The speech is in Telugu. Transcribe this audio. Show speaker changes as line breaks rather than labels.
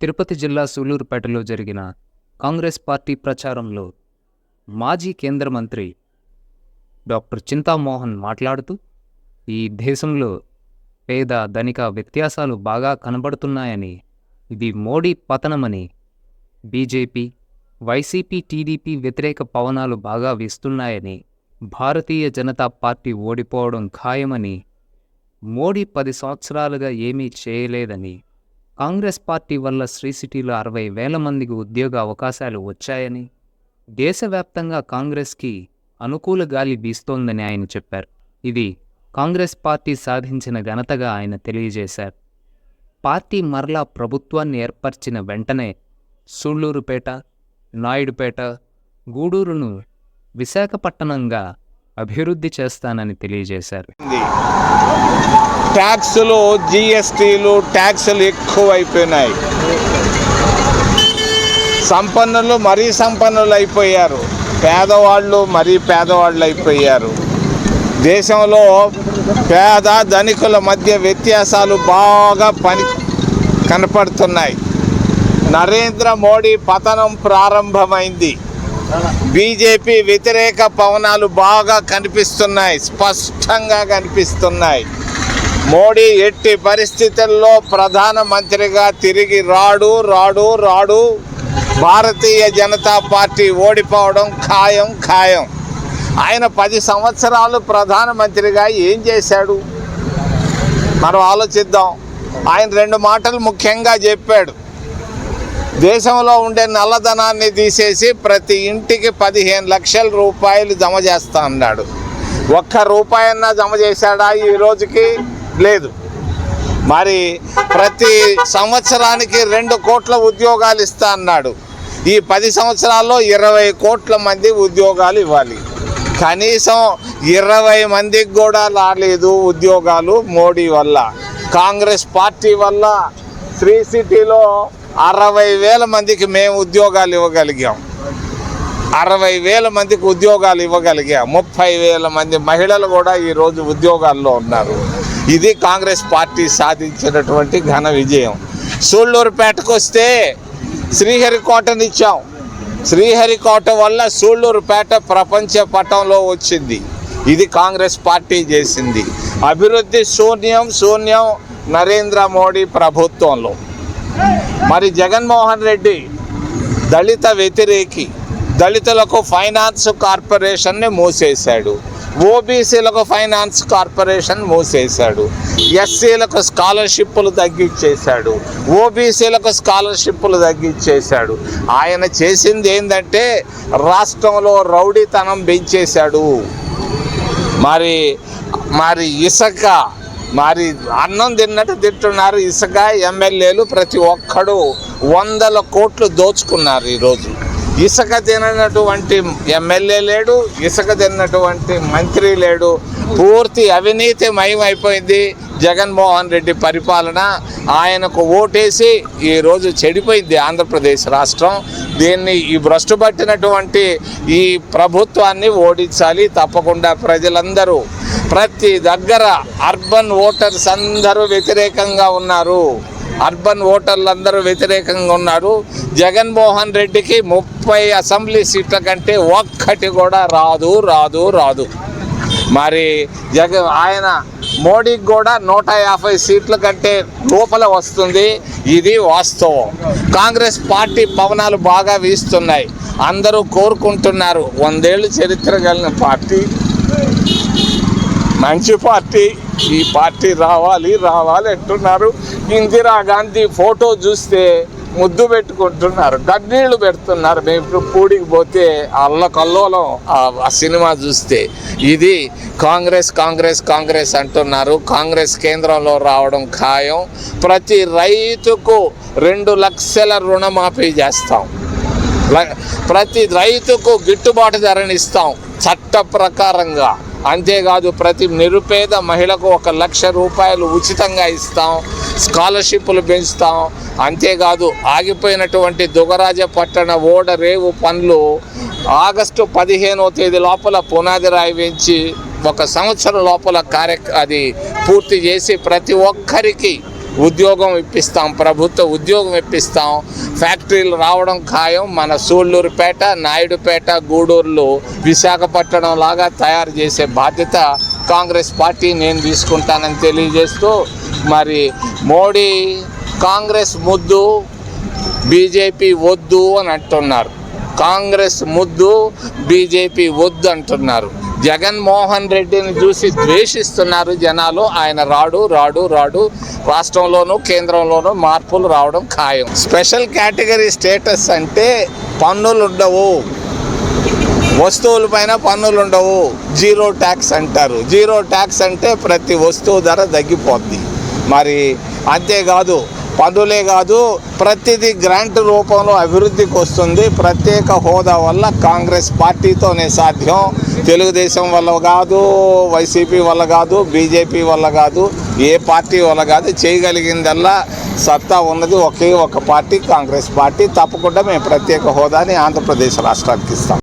తిరుపతి జిల్లా సూళ్లూరుపేటలో జరిగిన కాంగ్రెస్ పార్టీ ప్రచారంలో మాజీ కేంద్ర మంత్రి డాక్టర్ చింతామోహన్ మాట్లాడుతూ, ఈ దేశంలో పేద ధనిక వ్యత్యాసాలు బాగా కనబడుతున్నాయని, ఇది మోడీ పతనమని, బీజేపీ, వైసీపీ, టీడీపీ వ్యతిరేక పవనాలు బాగా వీస్తున్నాయని, భారతీయ జనతా పార్టీ ఓడిపోవడం ఖాయమని, మోడీ 10 సంవత్సరాలుగా ఏమీ చేయలేదని, కాంగ్రెస్ పార్టీ వల్ల శ్రీ సిటీలో 60,000 మందికి ఉద్యోగ అవకాశాలు వచ్చాయని, దేశవ్యాప్తంగా కాంగ్రెస్కి అనుకూల గాలి వీస్తోందని ఆయన చెప్పారు. ఇది కాంగ్రెస్ పార్టీ సాధించిన ఘనతగా ఆయన తెలియజేశారు. పార్టీ మరలా ప్రభుత్వాన్ని ఏర్పరిచిన వెంటనే సూళ్లూరుపేట, నాయుడుపేట, గూడూరును విశాఖపట్టణంగా అభివృద్ధి చేస్తానని తెలియజేశారు.
ట్యాక్సులు, జిఎస్టీలు, ట్యాక్సులు ఎక్కువైపోయినాయి. సంపన్నులు మరీ సంపన్నులు అయిపోయారు, పేదవాళ్ళు మరీ పేదవాళ్ళు అయిపోయారు. దేశంలో పేద ధనికుల మధ్య వ్యత్యాసాలు బాగా కనపడుతున్నాయి. నరేంద్ర మోడీ పతనం ప్రారంభమైంది. బీజేపీ వ్యతిరేక పవనాలు బాగా కనిపిస్తున్నాయి, స్పష్టంగా కనిపిస్తున్నాయి. మోడీ ఎట్టి పరిస్థితుల్లో ప్రధానమంత్రిగా తిరిగి రాడు. భారతీయ జనతా పార్టీ ఓడిపోవడం ఖాయం. ఆయన 10 సంవత్సరాలు ప్రధానమంత్రిగా ఏం చేశాడు మనం ఆలోచిద్దాం. ఆయన 2 మాటలు ముఖ్యంగా చెప్పాడు. దేశంలో ఉండే నల్లధనాన్ని తీసేసి ప్రతి ఇంటికి 15 లక్షల రూపాయలు జమ చేస్తా అన్నాడు. 1 రూపాయన్నా జమ చేశాడా? ఈ రోజుకి లేదు. మరి ప్రతి సంవత్సరానికి 2 కోట్ల ఉద్యోగాలు ఇస్తా అన్నాడు. ఈ 10 సంవత్సరాల్లో 20 కోట్ల మంది ఉద్యోగాలు ఇవ్వాలి. కనీసం 20 మందికి కూడా రాలేదు ఉద్యోగాలు. మోడీ వల్ల, కాంగ్రెస్ పార్టీ వల్ల శ్రీ సిటీలో 60,000 మందికి మేము ఉద్యోగాలు ఇవ్వగలిగాం. 60,000 మందికి ఉద్యోగాలు ఇవ్వగలిగాం. 30,000 మంది మహిళలు కూడా ఈరోజు ఉద్యోగాల్లో ఉన్నారు. ఇది కాంగ్రెస్ పార్టీ సాధించినటువంటి ఘన విజయం. సూళ్లూరుపేటకు వస్తే శ్రీహరికోటనిచ్చాం. శ్రీహరికోట వల్ల సూళ్లూరుపేట ప్రపంచ పటంలో వచ్చింది. ఇది కాంగ్రెస్ పార్టీ చేసింది. అభివృద్ధి శూన్యం నరేంద్ర మోడీ ప్రభుత్వంలో. మరి జగన్మోహన్ రెడ్డి దళిత వ్యతిరేకి. దళితులకు ఫైనాన్స్ కార్పొరేషన్ని మూసేశాడు. ఓబీసీలకు ఫైనాన్స్ కార్పొరేషన్ మూసేశాడు. ఎస్సీలకు స్కాలర్షిప్పులు తగ్గించేశాడు. ఓబీసీలకు స్కాలర్షిప్పులు తగ్గించేశాడు. ఆయన చేసింది ఏంటంటే రాష్ట్రంలో రౌడీతనం పెంచేశాడు. మరి ఇసుక, మరి అన్నం తిన్నట్టు తింటున్నారు. ఇసుక ఎమ్మెల్యేలు ప్రతి ఒక్కడు 100 కోట్లు దోచుకున్నారు. ఈరోజు ఇసుక తినటువంటి ఎమ్మెల్యే లేడు, ఇసుక తిన్నటువంటి మంత్రి లేడు. పూర్తి అవినీతి మయమైపోయింది జగన్మోహన్ రెడ్డి పరిపాలన. ఆయనకు ఓటేసి ఈరోజు చెడిపోయింది ఆంధ్రప్రదేశ్ రాష్ట్రం. దీన్ని ఈ భ్రష్టు పట్టినటువంటి ఈ ప్రభుత్వాన్ని ఓడించాలి తప్పకుండా. ప్రజలందరూ ప్రతి దగ్గర అర్బన్ ఓటర్స్ అందరూ వ్యతిరేకంగా ఉన్నారు. అర్బన్ ఓటర్లందరూ వ్యతిరేకంగా ఉన్నారు. జగన్మోహన్ రెడ్డికి 30 అసెంబ్లీ సీట్ల కంటే ఒక్కటి కూడా రాదు. మరి ఆయన మోడీకి కూడా 150 సీట్ల కంటే లోపల వస్తుంది. ఇది వాస్తవం. కాంగ్రెస్ పార్టీ పవనాలు బాగా వీస్తున్నాయి. అందరూ కోరుకుంటున్నారు. 100 ఏళ్ళు చరిత్ర కలిగిన పార్టీ, మంచి పార్టీ. ఈ పార్టీ రావాలి అంటున్నారు. ఇందిరాగాంధీ ఫోటో చూస్తే ముద్దు పెట్టుకుంటున్నారు, కన్నీళ్లు పెడుతున్నారు. మేము ఇప్పుడు పూడికి పోతే అల్లకల్లోలం ఆ సినిమా చూస్తే. ఇది కాంగ్రెస్ అంటున్నారు. కాంగ్రెస్ కేంద్రంలో రావడం ఖాయం. ప్రతి రైతుకు 2 లక్షల రుణమాఫీ చేస్తాం. ప్రతి రైతుకు గిట్టుబాటు ధరనిస్తాం చట్ట ప్రకారంగా. అంతేకాదు ప్రతి నిరుపేద మహిళకు 1 లక్ష రూపాయలు ఉచితంగా ఇస్తాం. స్కాలర్షిప్లు పెంచుతాం. అంతేకాదు ఆగిపోయినటువంటి దుగరాజపట్టణ ఓడరేవు పనులు ఆగస్టు 15వ తేదీ లోపల పునాది రాయి వేయించి 1 సంవత్సరం లోపల అది పూర్తి చేసి ప్రతి ఒక్కరికి ఉద్యోగం ఇప్పిస్తాం, ప్రభుత్వ ఉద్యోగం ఇప్పిస్తాం, ఫ్యాక్టరీలు రావడం ఖాయం. మన సూళ్ళూరుపేట, నాయుడుపేట, గూడూరులో విశాఖపట్నం లాగా తయారు చేసే బాధ్యత కాంగ్రెస్ పార్టీ నేను తీసుకుంటానని తెలియజేస్తూ, మరి మోడీ కాంగ్రెస్ ముద్దు, బీజేపీ వద్దు అని అంటున్నారు. కాంగ్రెస్ ముద్దు, బీజేపీ వద్దు అంటున్నారు. జగన్మోహన్ రెడ్డిని చూసి ద్వేషిస్తున్నారు జనాలు. ఆయన రాడు రాడు రాడు రాష్ట్రంలోనూ కేంద్రంలోనూ మార్పులు రావడం ఖాయం. స్పెషల్ కేటగిరీ స్టేటస్ అంటే పన్నులు ఉండవు, వస్తువులపైన పన్నులు ఉండవు, జీరో ట్యాక్స్ అంటారు. జీరో ట్యాక్స్ అంటే ప్రతి వస్తువు ధర తగ్గిపోద్ది. మరి అంతేకాదు, పన్నులే కాదు, ప్రతిదీ గ్రాంట్ రూపంలో అభివృద్ధికి వస్తుంది. ప్రత్యేక హోదా వల్ల కాంగ్రెస్ పార్టీతోనే సాధ్యం. తెలుగుదేశం వల్ల కాదు, వైసీపీ వల్ల కాదు, బీజేపీ వల్ల కాదు, ఏ పార్టీ వల్ల కాదు. చేయగలిగిందల్లా సత్తా ఉన్నది ఒకే ఒక పార్టీ, కాంగ్రెస్ పార్టీ. తప్పకుండా మేము ప్రత్యేక హోదాని ఆంధ్రప్రదేశ్ రాష్ట్రానికి ఇస్తాం.